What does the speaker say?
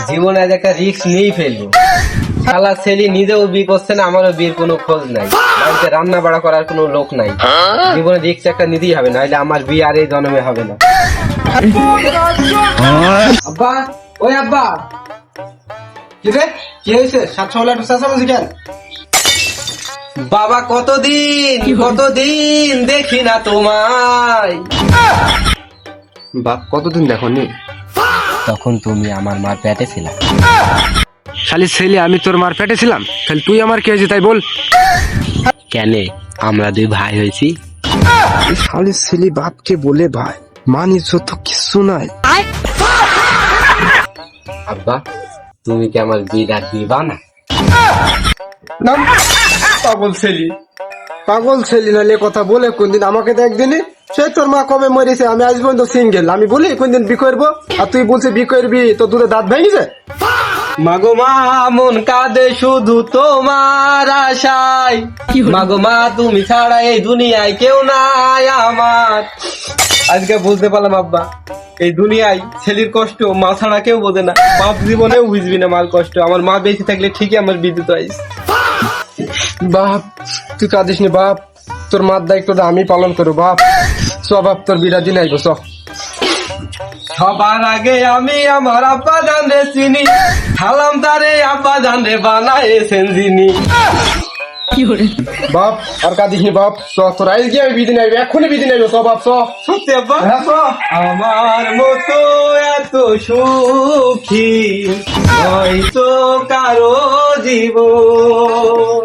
জীবনে আজ একটা রিস্ক নিয়েই ফেলবো। শালা ছেলে নিজেও বিয়ে করছে না, আমারও বিয়ের কোনো খোঁজ নাই, বাড়িতে রান্না বাড়া করার কোনো লোক নাই। জীবনে রিস্ক একটা নিতেই হবে, নাহলে আমার বিয়ে আর এই জন্মে হবে না। আব্বা, ওই আব্বা, কি রে, কি হয়েছে? 700 চেঁচামেচি কেন? বাবা কতদিন দেখি না তোমায়। বাপ কতদিন দেখো নি? তখন তুমি আমার মার পেটে ছিলা। খালি ছেলে আমি তোর মার পেটে ছিলাম, খালি তুই আমার কে হয়েছে তাই বল? কেন আমরা দুই ভাই হয়েছি? খালি ছেলে বাপকে বলে ভাই, মান ইজ্জত তো কিছু নাই। আব্বা তুমি কি আমার বিয়ে আর দিবা না? না, পাগল ছেলে নালে কথা বলে কোনদিন আমাকে তো একদিনই সে তোর মা কবে মরেছে, আমি আজ পর্যন্ত সিঙ্গেল, আমি বলি কোনদিন বি করবো আর তুই বলছে বি করবি, তো দুধে দাঁত ভেঙেছে। মাগো মা মন কাঁদে শুধু তোমার আশায়, মাগো মা তুমি ছাড়া এই দুনিয়ায় কেউ নাই আমার। আজকে বুঝতে পারলাম আব্বা, এই দুনিয়ায় ছেলের কষ্ট মা ছাড়া কেউ বোঝে না, বাপ জীবনেও বুঝবি না মার কষ্ট। আমার মা বেঁচে থাকলে ঠিকই আমার বিদ্যুৎ আইস। বাপ তুই কাঁদিস নি বাপ, তোর মার দায়িত্বটা আমি পালন করবো বাপ। বাপ তোর বিরাজি নাই গো। সবার আগে আমি আমার আব্বা জান রে চিনি, খালাম তারে আব্বা জান রে বানায়েছেন যিনি। বাপ আর কাঁদিস নি বাপ, তোর আইস গিয়ে আমি বিধি নাইবে, এক্ষুনি বিধি নাইবে। বাপ সত্যি আব্বা? হ্যাঁ আমার মতো এত সুখী হয়তো কারো জীবন।